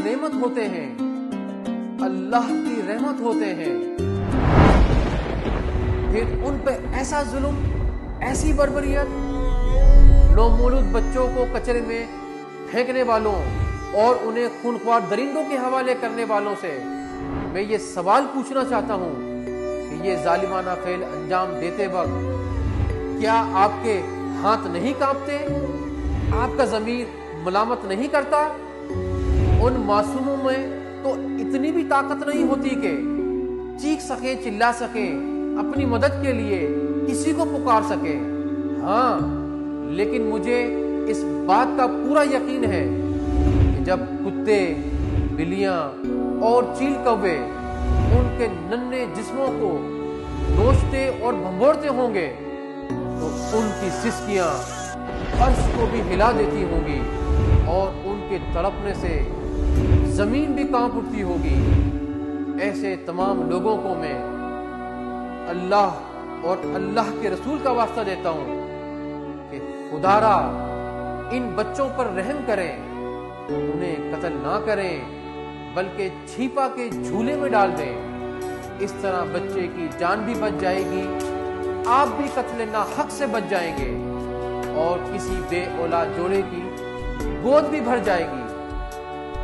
نعمت ہوتے ہیں، اللہ کی رحمت ہوتے ہیں، پھر ان پہ ایسا ظلم، ایسی بربریت، نومولود بچوں کو کچرے میں پھینکنے والوں اور انہیں خونخوار درندوں کے حوالے کرنے والوں سے میں یہ سوال پوچھنا چاہتا ہوں کہ یہ ظالمانہ فعل انجام دیتے وقت کیا آپ کے ہاتھ نہیں کانپتے؟ آپ کا ضمیر ملامت نہیں کرتا؟ ان معصوموں میں تو اتنی بھی طاقت نہیں ہوتی کہ چیخ سکیں، چلا سکیں، اپنی مدد کے لیے کسی کو پکار سکیں۔ ہاں، لیکن مجھے اس بات کا پورا یقین ہے کہ جب کتے، بلیاں اور چیل کوے ان کے ننھے جسموں کو نوچتے اور بھنبوڑتے ہوں گے تو ان کی سسکیاں عرش کو بھی ہلا دیتی ہوں گی اور ان کے تڑپنے سے زمین بھی کانپ اٹھتی ہوگی۔ ایسے تمام لوگوں کو میں اللہ اور اللہ کے رسول کا واسطہ دیتا ہوں کہ خدا را ان بچوں پر رحم کریں، انہیں قتل نہ کریں بلکہ چھیپا کے جھولے میں ڈال دیں۔ اس طرح بچے کی جان بھی بچ جائے گی، آپ بھی قتل ناحق سے بچ جائیں گے اور کسی بے اولاد جوڑے کی گود بھی بھر جائے گی۔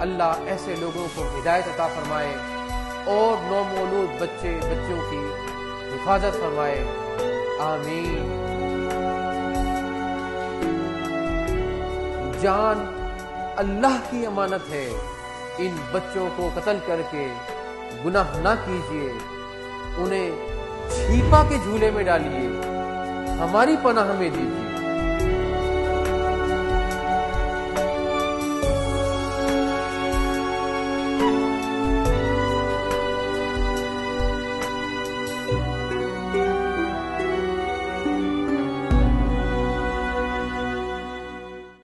اللہ ایسے لوگوں کو ہدایت عطا فرمائے اور نومولود بچوں کی حفاظت فرمائے، آمین۔ جان اللہ کی امانت ہے، ان بچوں کو قتل کر کے گناہ نہ کیجیے، انہیں چھیپا کے جھولے میں ڈالیے، ہماری پناہ میں دیجیے۔